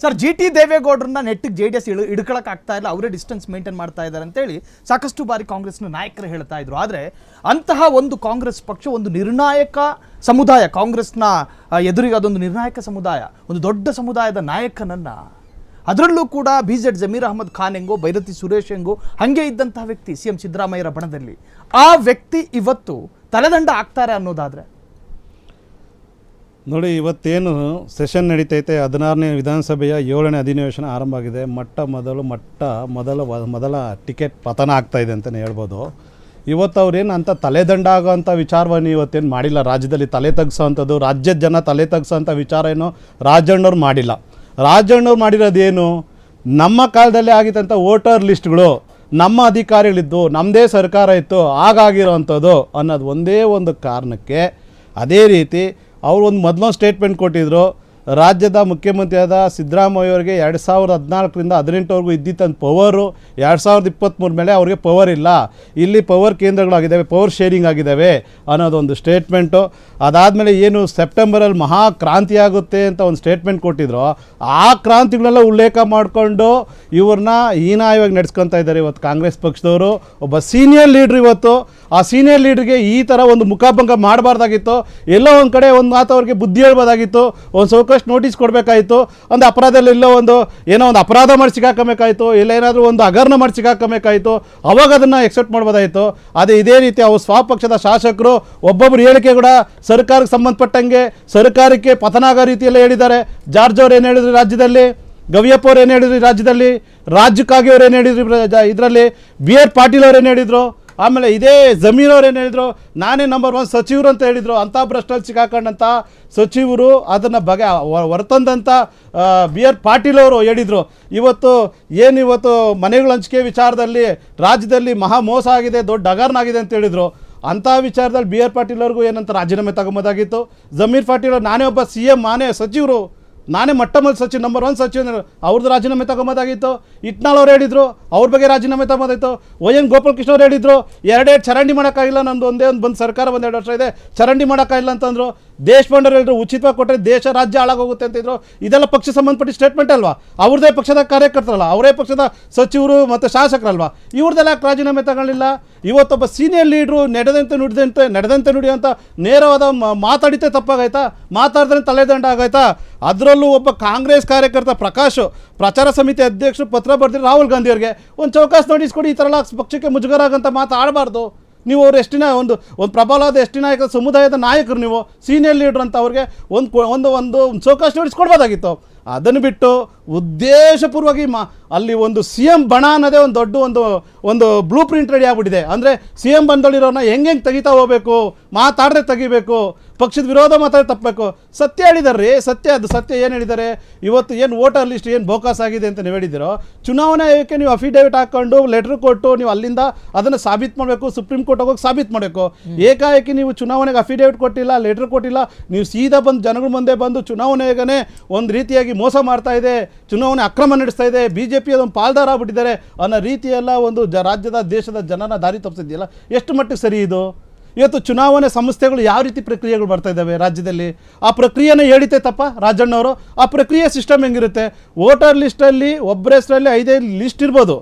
Sir GT ದೇವೇಗೌಡರನ್ನ ನೆಟ್ಟಿಗೆ JDS ಹಿಡ್ಕೊಳಕ್ ಆಗ್ತಾ ಇಲ್ಲ, ಅವರೇ ಡಿಸ್ಟೆನ್ಸ್ ಮೇಂಟೈನ್ ಮಾಡ್ತಾ ಇದ್ದಾರೆ ಅಂತೇಳಿ ಸಾಕಷ್ಟು ಬಾರಿ ಕಾಂಗ್ರೆಸ್ನ ನಾಯಕರು ಹೇಳ್ತಾ ಇದ್ರು. ಆದರೆ ಅಂತಹ ಒಂದು ಕಾಂಗ್ರೆಸ್ ಪಕ್ಷ ಒಂದು ನಿರ್ಣಾಯಕ ಸಮುದಾಯ, ಕಾಂಗ್ರೆಸ್ನ ಎದುರಿಗೆ ಅದೊಂದು ನಿರ್ಣಾಯಕ ಸಮುದಾಯ, ಒಂದು ದೊಡ್ಡ ಸಮುದಾಯದ ನಾಯಕನನ್ನ, ಅದರಲ್ಲೂ ಕೂಡ BZ ಜಮೀರ್ ಅಹಮದ್ ಖಾನ್ ಹೆಂಗೋ ಬೈರತಿ ಸುರೇಶ್ ಹೆಂಗೋ ಹಾಗೆ ಇದ್ದಂತಹ ವ್ಯಕ್ತಿ CM ಸಿದ್ದರಾಮಯ್ಯರ ಬಣದಲ್ಲಿ, ಆ ವ್ಯಕ್ತಿ ಇವತ್ತು ತಲೆದಂಡ ಆಗ್ತಾರೆ ಅನ್ನೋದಾದ್ರೆ ನೋಡಿ, ಇವತ್ತೇನು ಸೆಷನ್ ನಡೀತೈತೆ 16ನೇ ವಿಧಾನಸಭೆಯ 7ನೇ ಅಧಿವೇಶನ ಆರಂಭ ಆಗಿದೆ. ಮೊದಲ ಟಿಕೆಟ್ ಪತನ ಆಗ್ತಾಯಿದೆ ಅಂತಲೇ ಹೇಳ್ಬೋದು. ಇವತ್ತು ಅವ್ರೇನು ಅಂತ ತಲೆದಂಡ ಆಗೋವಂಥ ವಿಚಾರವನ್ನು ಇವತ್ತೇನು ಮಾಡಿಲ್ಲ. ರಾಜ್ಯದಲ್ಲಿ ತಲೆ ತಗ್ಸೋವಂಥದ್ದು, ರಾಜ್ಯದ ಜನ ತಲೆ ತಗ್ಸೋವಂಥ ವಿಚಾರ ಏನು ರಾಜಣ್ಣವ್ರು ಮಾಡಿಲ್ಲ. ರಾಜಣ್ಣವ್ರು ಮಾಡಿರೋದೇನು, ನಮ್ಮ ಕಾಲದಲ್ಲಿ ಆಗಿದ್ದಂಥ ವೋಟರ್ ಲಿಸ್ಟ್ಗಳು ನಮ್ಮ ಅಧಿಕಾರಿಗಳಿದ್ದು, ನಮ್ಮದೇ ಸರ್ಕಾರ ಇತ್ತು, ಹಾಗಾಗಿರೋವಂಥದ್ದು ಅನ್ನೋದು ಒಂದೇ ಒಂದು ಕಾರಣಕ್ಕೆ. ಅದೇ ರೀತಿ ಅವರು ಒಂದು ಮೊದಲೊಂದು ಸ್ಟೇಟ್ಮೆಂಟ್ ಕೊಟ್ಟಿದ್ದರು. ರಾಜ್ಯದ ಮುಖ್ಯಮಂತ್ರಿಯಾದ ಸಿದ್ದರಾಮಯ್ಯವರಿಗೆ 2014ರಿಂದ 18ವರೆಗೂ ಇದ್ದಿತ್ತಂತ ಪವರು 2023 ಮೇಲೆ ಅವ್ರಿಗೆ ಪವರ್ ಇಲ್ಲ, ಇಲ್ಲಿ ಪವರ್ ಕೇಂದ್ರಗಳಾಗಿದ್ದಾವೆ, ಪವರ್ ಶೇರಿಂಗ್ ಆಗಿದ್ದಾವೆ ಅನ್ನೋದೊಂದು ಸ್ಟೇಟ್ಮೆಂಟು. ಅದಾದಮೇಲೆ ಏನು ಸೆಪ್ಟೆಂಬರಲ್ಲಿ ಮಹಾ ಕ್ರಾಂತಿ ಆಗುತ್ತೆ ಅಂತ ಒಂದು ಸ್ಟೇಟ್ಮೆಂಟ್ ಕೊಟ್ಟಿದ್ರು, ಆ ಕ್ರಾಂತಿಗಳೆಲ್ಲ ಉಲ್ಲೇಖ ಮಾಡಿಕೊಂಡು ಇವ್ರನ್ನ ಹೀನಾಯವಾಗಿ ನಡೆಸ್ಕೊತಾ ಇದ್ದಾರೆ ಇವತ್ತು ಕಾಂಗ್ರೆಸ್ ಪಕ್ಷದವರು. ಒಬ್ಬ ಸೀನಿಯರ್ ಲೀಡ್ರ್, ಇವತ್ತು ಆ ಸೀನಿಯರ್ ಲೀಡ್ರಿಗೆ ಈ ಥರ ಒಂದು ಮುಖಭಂಗ ಮಾಡಬಾರ್ದಾಗಿತ್ತು. ಎಲ್ಲೋ ಒಂದು ಕಡೆ ಒಂದು ಮಾತು ಅವ್ರಿಗೆ ಬುದ್ಧಿ ಹೇಳ್ಬೋದಾಗಿತ್ತು, ಒಂದು ಸೌಕಷ್ಟು ನೋಟಿಸ್ ಕೊಡಬೇಕಾಯಿತು, ಒಂದು ಅಪರಾಧದಲ್ಲಿ ಎಲ್ಲೋ ಏನೋ ಒಂದು ಅಪರಾಧ ಮಾಡಿ ಸಿಗಾಕಬೇಕಾಯಿತು, ಇಲ್ಲ ಏನಾದರೂ ಒಂದು ಹಗರಣ ಮಾಡಿ ಸಿಗಾಕಬೇಕಾಯಿತು, ಅವಾಗ ಅದನ್ನು ಎಕ್ಸೆಪ್ಟ್ ಮಾಡ್ಬೋದಾಯಿತು. ಅದೇ ಇದೇ ರೀತಿ ಅವ್ರು ಸ್ವಪಕ್ಷದ ಶಾಸಕರು ಒಬ್ಬೊಬ್ಬರು ಹೇಳಿಕೆ ಕೂಡ ಸರ್ಕಾರಕ್ಕೆ ಸಂಬಂಧಪಟ್ಟಂಗೆ ಸರ್ಕಾರಕ್ಕೆ ಪತನ ಆಗೋ ರೀತಿಯಲ್ಲೇ ಹೇಳಿದ್ದಾರೆ. ಜಾರ್ಜ್ ಅವ್ರು ಏನು ಹೇಳಿದ್ರು ರಾಜ್ಯದಲ್ಲಿ, ಗವಿಯಪ್ಪ ಅವ್ರು ಏನು ಹೇಳಿದ್ರು ರಾಜ್ಯದಲ್ಲಿ, ರಾಜ್ಯಕ್ಕಾಗಿ ಅವ್ರು ಏನು ಹೇಳಿದ್ರು ಇದರಲ್ಲಿ, BR ಪಾಟೀಲ್ ಅವ್ರು ಏನು ಹೇಳಿದರು, ಆಮೇಲೆ ಇದೇ ಜಮೀರ್ ಅವ್ರು ಏನು ಹೇಳಿದ್ರು, ನಾನೇ ನಂಬರ್ 1 ಸಚಿವರು ಅಂತ ಹೇಳಿದರು. ಅಂಥ ಭ್ರಷ್ಟಲ್ಲಿ ಸಿಕ್ಕಾಕೊಂಡಂಥ ಸಚಿವರು ಅದನ್ನು ಹೊರತಂದಂಥ BR ಪಾಟೀಲ್ ಅವರು ಹೇಳಿದರು. ಇವತ್ತು ಮನೆಗಳ ಹಂಚಿಕೆ ವಿಚಾರದಲ್ಲಿ ರಾಜ್ಯದಲ್ಲಿ ಮಹಾ ಮೋಸ ಆಗಿದೆ, ದೊಡ್ಡ ಹಗರಣ ಆಗಿದೆ ಅಂತ ಹೇಳಿದರು. ಅಂಥ ವಿಚಾರದಲ್ಲಿ BR ಪಾಟೀಲ್ ಅವ್ರಿಗೂ ಏನಂತ ರಾಜೀನಾಮೆ ತಗೊಂಬೋದಾಗಿತ್ತು. ಜಮೀರ್ ಪಾಟೀಲ್ ಅವರು ನಾನೇ ಒಬ್ಬ CM, ನಾನೇ ಸಚಿವರು, ನಾನೇ ಮೊಟ್ಟಮೊದಲು ಸಚಿವ ನಂಬರ್ 1 ಸಚಿವ, ಅವ್ರದ್ದು ರಾಜೀನಾಮೆ ತಗೊಂಬೋದಾಗಿತ್ತು. ಇಟ್ನಾಳ್ ಅವ್ರು ಹೇಳಿದರು, ಅವ್ರ ಬಗ್ಗೆ ರಾಜೀನಾಮೆ ತಗೊಂಬೋದಾಗಿತ್ತು. ON ಗೋಪಾಲಕೃಷ್ಣ ಅವ್ರು ಹೇಳಿದರು, 2 ಚರಂಡಿ ಮಾಡೋಕ್ಕಾಗಿಲ್ಲ, ನಮ್ಮದು ಒಂದೇ ಒಂದು ಬಂದು ಸರ್ಕಾರ 1-2 ವರ್ಷ ಇದೆ, ಚರಂಡಿ ಮಾಡೋಕ್ಕಾಗಿಲ್ಲ ಅಂತಂದರು. ದೇಶಪಾಂಡೆ ಹೇಳಿದ್ರು, ಉಚಿತವಾಗಿ ಕೊಟ್ಟರೆ ದೇಶ ರಾಜ್ಯ ಹಾಳಾಗೋಗುತ್ತೆ ಅಂತಿದ್ರು. ಇದೆಲ್ಲ ಪಕ್ಷ ಸಂಬಂಧಪಟ್ಟ ಸ್ಟೇಟ್ಮೆಂಟ್ ಅಲ್ವಾ? ಅವ್ರದ್ದೇ ಪಕ್ಷದ ಕಾರ್ಯಕರ್ತರಲ್ಲ, ಅವರೇ ಪಕ್ಷದ ಸಚಿವರು ಮತ್ತು ಶಾಸಕರಲ್ವಾ? ಇವ್ರದ್ದೆಲ್ಲ ರಾಜೀನಾಮೆ ತಗೊಳ್ಳಿಲ್ಲ. ಇವತ್ತೊಬ್ಬ ಸೀನಿಯರ್ ಲೀಡ್ರು ನಡೆದಂತೆ ನುಡಿಯುವಂಥ ನೇರವಾದ ಮಾತಾಡಿతే ತಪ್ಪಾಗಾಯ್ತಾ? ಮಾತಾಡಿದ್ರೆ ತಲೆದಂಡ ಆಗಾಯ್ತಾ? ಅದರಲ್ಲೂ ಒಬ್ಬ ಕಾಂಗ್ರೆಸ್ ಕಾರ್ಯಕರ್ತ ಪ್ರಕಾಶ್ ಪ್ರಚಾರ ಸಮಿತಿ ಅಧ್ಯಕ್ಷರು ಪತ್ರ ಬರ್ತೀರಿ ರಾಹುಲ್ ಗಾಂಧಿ ಅವ್ರಿಗೆ, ಒಂದು ಚೌಕಾಸ್ ನೋಟಿಸ್ ಕೊಡಿ, ಈ ಥರ ಎಲ್ಲ ಪಕ್ಷಕ್ಕೆ ಮುಜುಗರ ಆಗಂತ ಮಾತಾಡಬಾರ್ದು. ನೀವು ಅವ್ರು ಒಂದು ಪ್ರಬಲವಾದ ನಾಯಕ ಸಮುದಾಯದ ನಾಯಕರು, ನೀವು ಸೀನಿಯರ್ ಲೀಡ್ರ್ ಅಂತ ಅವ್ರಿಗೆ ಒಂದು ಚೌಕಾಸ್ ನೋಟಿಸ್ ಕೊಡ್ಬೋದಾಗಿತ್ತು. ಅದನ್ನು ಬಿಟ್ಟು ಉದ್ದೇಶಪೂರ್ವವಾಗಿ ಅಲ್ಲಿ ಒಂದು CM ಬಣ ಅನ್ನೋದೇ ಒಂದು ದೊಡ್ಡ ಒಂದು ಬ್ಲೂ ಪ್ರಿಂಟ್ ರೆಡಿ ಆಗ್ಬಿಟ್ಟಿದೆ. ಅಂದರೆ CM ಬಂದಳಿರೋನ್ನ ಹೆಂಗೆ ತೆಗಿತಾ ಹೋಗಬೇಕು, ಮಾತಾಡಿದ್ರೆ ತೆಗಿಬೇಕು, ಪಕ್ಷದ ವಿರೋಧ ಮಾತಾಡಿ ತಪ್ಪಬೇಕು. ಸತ್ಯ ಹೇಳಿದಾರೆ ರೀ, ಸತ್ಯ ಏನು ಹೇಳಿದ್ದಾರೆ? ಇವತ್ತು ಏನು ವೋಟರ್ ಲಿಸ್ಟ್ ಏನು ಬೋಕಾಸ್ ಆಗಿದೆ ಅಂತ ನೀವು ಹೇಳಿದ್ದೀರೋ, ಚುನಾವಣೆ ಆಯೋಗಕ್ಕೆ ನೀವು ಅಫಿಡೇವಿಟ್ ಹಾಕ್ಕೊಂಡು ಲೆಟ್ರ್ ಕೊಟ್ಟು ನೀವು ಅಲ್ಲಿಂದ ಅದನ್ನು ಸಾಬೀತು ಮಾಡಬೇಕು, ಸುಪ್ರೀಂ ಕೋರ್ಟ್ ಹೋಗೋಕೆ ಸಾಬೀತು ಮಾಡಬೇಕು. ಏಕಾಏಕಿ ನೀವು ಚುನಾವಣೆಗೆ ಅಫಿಡೇವಿಟ್ ಕೊಟ್ಟಿಲ್ಲ, ಲೆಟ್ರ್ ಕೊಟ್ಟಿಲ್ಲ, ನೀವು ಸೀದಾ ಬಂದು ಜನಗಳ ಮುಂದೆ ಬಂದು ಚುನಾವಣೆ ಆಯೋಗನೇ ಒಂದು ರೀತಿಯಾಗಿ ಮೋಸ ಮಾಡ್ತಾ ಇದೆ, ಚುನಾವಣೆ ಅಕ್ರಮ ನಡೆಸ್ತಾ ಇದೆ, BJP ಅದೊಂದು ಪಾಲ್ದಾರ ಆಗ್ಬಿಟ್ಟಿದ್ದಾರೆ ಅನ್ನೋ ರೀತಿಯೆಲ್ಲ ಒಂದು ರಾಜ್ಯದ ದೇಶದ ಜನನ ದಾರಿ ತಪ್ಪಿಸಿದೆಯಲ್ಲ, ಎಷ್ಟು ಮಟ್ಟಿಗೆ ಸರಿ ಇದು? ಇವತ್ತು ಚುನಾವಣೆ ಸಂಸ್ಥೆಗಳು ಯಾವ ರೀತಿ ಪ್ರಕ್ರಿಯೆಗಳು ಬರ್ತಾ ಇದ್ದಾವೆ ರಾಜ್ಯದಲ್ಲಿ, ಆ ಪ್ರಕ್ರಿಯೆನ ಹೇಳಿತೆ ತಪ್ಪ ರಾಜಣ್ಣವರು? ಆ ಪ್ರಕ್ರಿಯೆ ಸಿಸ್ಟಮ್ ಹೆಂಗಿರುತ್ತೆ? ವೋಟರ್ ಲಿಸ್ಟಲ್ಲಿ ಒಬ್ಬರ ಹೆಸರಲ್ಲಿ 5 ಲಿಸ್ಟ್ ಇರ್ಬೋದು,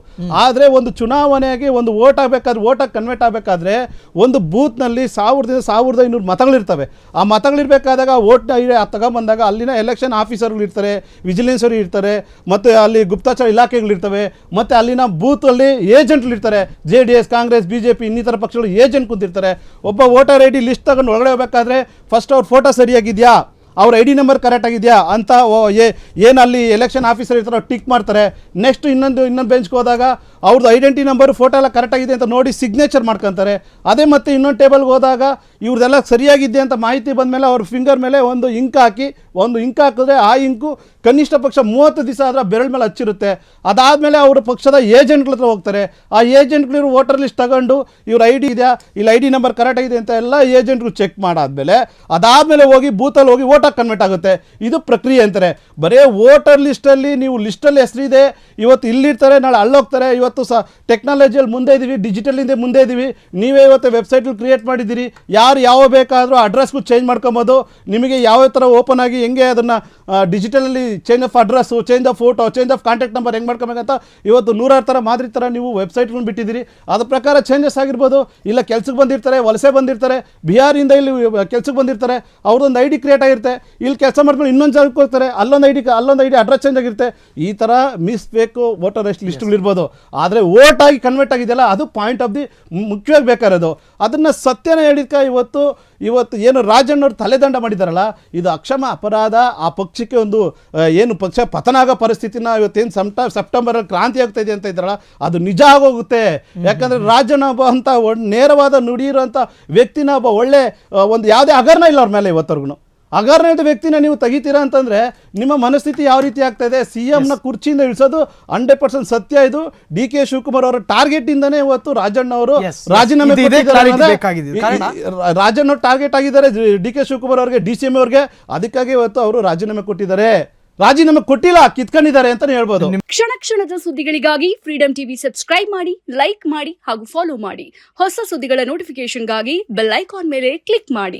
ಆದರೆ ಒಂದು ಚುನಾವಣೆಗೆ ಒಂದು ವೋಟಾಗಿ ಕನ್ವರ್ಟ್ ಆಗಬೇಕಾದ್ರೆ ಒಂದು ಬೂತ್ನಲ್ಲಿ 1000-1500 ಮತಗಳಿರ್ತವೆ. ಆ ಮತಗಳಿರಬೇಕಾದಾಗ ವೋಟ್ ತಗೊಂಬಂದಾಗ ಅಲ್ಲಿನ ಎಲೆಕ್ಷನ್ ಆಫೀಸರ್ಗಳು ಇರ್ತಾರೆ, ವಿಜಿಲೆನ್ಸರು ಇರ್ತಾರೆ, ಮತ್ತು ಅಲ್ಲಿ ಗುಪ್ತಚರ ಇಲಾಖೆಗಳಿರ್ತವೆ, ಮತ್ತು ಅಲ್ಲಿನ ಬೂತಲ್ಲಿ ಏಜೆಂಟ್ಗಳಿರ್ತಾರೆ. JDS, ಕಾಂಗ್ರೆಸ್, BJP ಇನ್ನಿತರ ಪಕ್ಷಗಳು ಏಜೆಂಟ್ ಕುಂತಿರ್ತಾರೆ. ಒಬ್ಬ ವೋಟರ್ ID ಲಿಸ್ಟ್ ತಗೊಂಡು ಒಳಗಡೆ ಹೋಗಬೇಕಾದ್ರೆ ಫಸ್ಟ್ ಅವ್ರ ಫೋಟೋ ಸರಿಯಾಗಿದೆಯಾ, ಅವ್ರ ID ನಂಬರ್ ಕರೆಕ್ಟ್ ಆಗಿದೆಯಾ ಅಂತ ಏನು ಅಲ್ಲಿ ಎಲೆಕ್ಷನ್ ಆಫೀಸರ್ ಇರ್ತಾರೋ ಟಿಕ್ ಮಾಡ್ತಾರೆ. ನೆಕ್ಸ್ಟ್ ಇನ್ನೊಂದು ಬೆಂಚ್ಗೆ ಹೋದಾಗ ಅವ್ರದ್ದು ಐಡೆಂಟಿ ನಂಬರ್ ಫೋಟೋ ಎಲ್ಲ ಕರೆಕ್ಟ್ ಆಗಿದೆ ಅಂತ ನೋಡಿ ಸಿಗ್ನೇಚರ್ ಮಾಡ್ಕೊತಾರೆ. ಅದೇ ಮತ್ತೆ ಇನ್ನೊಂದು ಟೇಬಲ್ಗೆ ಹೋದಾಗ ಇವ್ರದ್ದೆಲ್ಲ ಸರಿಯಾಗಿದೆ ಅಂತ ಮಾಹಿತಿ ಬಂದಮೇಲೆ ಅವ್ರ ಫಿಂಗರ್ ಮೇಲೆ ಒಂದು ಇಂಕ್ ಹಾಕಿದ್ರೆ ಆ ಇಂಕು ಕನಿಷ್ಠ ಪಕ್ಷ 30 ದಿವಸ ಆದರೆ ಬೆರಳ ಮೇಲೆ ಹಚ್ಚಿರುತ್ತೆ. ಅದಾದಮೇಲೆ ಅವ್ರ ಪಕ್ಷದ ಏಜೆಂಟ್ಗಳ ಹತ್ರ ಹೋಗ್ತಾರೆ. ಆ ಏಜೆಂಟ್ಗಳು ವೋಟರ್ ಲಿಸ್ಟ್ ತಗೊಂಡು ಇವ್ರ ID ಇದೆಯಾ, ಇಲ್ಲಿ ID ನಂಬರ್ ಕರೆಕ್ಟ್ ಆಗಿದೆ ಅಂತ ಎಲ್ಲ ಏಜೆಂಟ್ಗಳು ಚೆಕ್ ಅದಾದಮೇಲೆ ಹೋಗಿ ಬೂತಲ್ಲಿ ಹೋಗಿ ವೋಟಾಗಿ ಕನ್ವರ್ಟ್ ಆಗುತ್ತೆ. ಇದು ಪ್ರಕ್ರಿಯೆ ಅಂತಾರೆ. ಬರೀ ವೋಟರ್ ಲಿಸ್ಟಲ್ಲಿ ನೀವು ಲಿಸ್ಟಲ್ಲಿ ಹೆಸರಿದೆ, ಇವತ್ತು ಇಲ್ಲಿರ್ತಾರೆ, ನಾಳೆ ಅಲ್ಲೋಗ್ತಾರೆ. ಇವತ್ತು ಟೆಕ್ನಾಲಜಿಯಲ್ಲಿ ಮುಂದೆ ಇದ್ದೀವಿ, ಡಿಜಿಟಲಿಂದ ಮುಂದೆ ಇದ್ದೀವಿ. ನೀವೇ ಇವತ್ತು ವೆಬ್ಸೈಟ್ಗಳು ಕ್ರಿಯೇಟ್ ಮಾಡಿದ್ದೀರಿ, ಯಾರು ಯಾವ ಬೇಕಾದರೂ ಅಡ್ರೆಸ್ಗೂ ಚೇಂಜ್ ಮಾಡ್ಕೊಬೋದು. ನಿಮಗೆ ಯಾವ ಥರ ಓಪನ್ ಆಗಿ ಹೆಂಗೆ ಅದನ್ನು ಡಿಜಿಟಲಲ್ಲಿ change of address, change of photo, change of contact number ಹೆಂಗೆ ಮಾಡ್ಕೊಬೇಕಂತ ಇವತ್ತು 100 ಥರ ಮಾದರಿ ಥರ ನೀವು ವೆಬ್ಸೈಟ್ಗಳನ್ನ ಬಿಟ್ಟಿದ್ದೀರಿ. ಅದ್ರ ಪ್ರಕಾರ ಚೇಂಜಸ್ ಆಗಿರ್ಬೋದು. ಇಲ್ಲ ಕೆಲ್ಸಕ್ಕೆ ಬಂದಿರ್ತಾರೆ, ವಲಸೆ ಬಂದಿರ್ತಾರೆ, ಬಿಹಾರಿಂದ ಇಲ್ಲಿ ಕೆಲ್ಸಕ್ಕೆ ಬಂದಿರ್ತಾರೆ, ಅವ್ರದ್ದೊಂದು ಐ ಡಿ ಕ್ರಿಯೇಟ್ ಆಗಿರುತ್ತೆ, ಇಲ್ಲಿ ಕೆಲಸ ಮಾಡ್ಕೊಂಡು ಇನ್ನೊಂದು ಜಾಗಕ್ಕೆ ಹೋಗ್ತಾರೆ, ಅಲ್ಲೊಂದು ಐ ಡಿ ಅಡ್ರೆಸ್ ಚೇಂಜ್ ಆಗಿರುತ್ತೆ. ಈ ಥರ ಮಿಸ್ಬೇಕು ವೋಟರ್ ಲಿಸ್ಟ್ಗಳಿರ್ಬೋದು. ಆದರೆ ವೋಟ್ ಆಗಿ ಕನ್ವರ್ಟ್ ಆಗಿದೆಯಲ್ಲ, ಅದು ಪಾಯಿಂಟ್ ಆಫ್ ದಿ ಮುಖ್ಯವಾಗಿ ಬೇಕಾಗಿರೋದು. ಅದನ್ನು ಸತ್ಯನ ಹೇಳಿದ್ಕ ಇವತ್ತು ಏನು ರಾಜಣ್ಣವ್ರು ತಲೆದಂಡ ಮಾಡಿದಾರಲ್ಲ, ಇದು ಅಕ್ಷಮ ಅಪರಾಧ. ಆ ಪಕ್ಷಕ್ಕೆ ಒಂದು ಏನು ಪಕ್ಷ ಪತನ ಆಗೋ ಪರಿಸ್ಥಿತಿನ ಇವತ್ತೇನು ಸೆಪ್ಟೆಂಬರಲ್ಲಿ ಕ್ರಾಂತಿ ಆಗ್ತಾ ಇದೆ ಅಂತ ಇದ್ದಾರಲ್ಲ, ಅದು ನಿಜ ಆಗೋಗುತ್ತೆ. ಯಾಕಂದರೆ ರಾಜಣ್ಣ ಒಬ್ಬ ಅಂತ ನೇರವಾದ ನುಡಿ ಇರೋಂಥ ವ್ಯಕ್ತಿನ, ಒಬ್ಬ ಒಳ್ಳೆ ಒಂದು ಯಾವುದೇ ಹಗರಣ ಇಲ್ಲ ಅವ್ರ ಮೇಲೆ ಇವತ್ತವರೆಗೂ. ಹಗರಣದ ವ್ಯಕ್ತಿನ ನೀವು ತೆಗಿತೀರಾ ಅಂತಂದ್ರೆ ನಿಮ್ಮ ಮನಸ್ಥಿತಿ ಯಾವ ರೀತಿ ಆಗ್ತಾ ಇದೆ? ಸಿಎಂನ ಕುರ್ಚಿಯಿಂದ ಇಳಿಸೋದು 100% ಸತ್ಯ. ಇದು ಡಿ ಕೆ ಶಿವಕುಮಾರ್ ಅವರ ಟಾರ್ಗೆಟ್ ಇಂದಾನೆ ಇವತ್ತು ರಾಜಣ್ಣ ಅವರು ರಾಜೀನಾಮೆ ರಾಜಣ್ಣ ಟಾರ್ಗೆಟ್ ಆಗಿದ್ದಾರೆ ಡಿ ಕೆ ಶಿವಕುಮಾರ್ ಅವರಿಗೆ, DCM ಅವರಿಗೆ. ಅದಕ್ಕಾಗಿ ಇವತ್ತು ಅವರು ರಾಜೀನಾಮೆ ಕೊಟ್ಟಿದ್ದಾರೆ. ರಾಜೀನಾಮೆ ಕೊಟ್ಟಿಲ್ಲ, ಕಿತ್ಕೊಂಡಿದ್ದಾರೆ ಅಂತಾನೆ ಹೇಳ್ಬೋದು. ಕ್ಷಣ ಕ್ಷಣದ ಸುದ್ದಿಗಳಿಗಾಗಿ ಫ್ರೀಡಂ ಟಿವಿ ಸಬ್ಸ್ಕ್ರೈಬ್ ಮಾಡಿ, ಲೈಕ್ ಮಾಡಿ ಹಾಗೂ ಫಾಲೋ ಮಾಡಿ. ಹೊಸ ಸುದ್ದಿಗಳ ನೋಟಿಫಿಕೇಶನ್ಗಾಗಿ ಬೆಲ್ ಐಕಾನ್ ಮೇಲೆ ಕ್ಲಿಕ್ ಮಾಡಿ.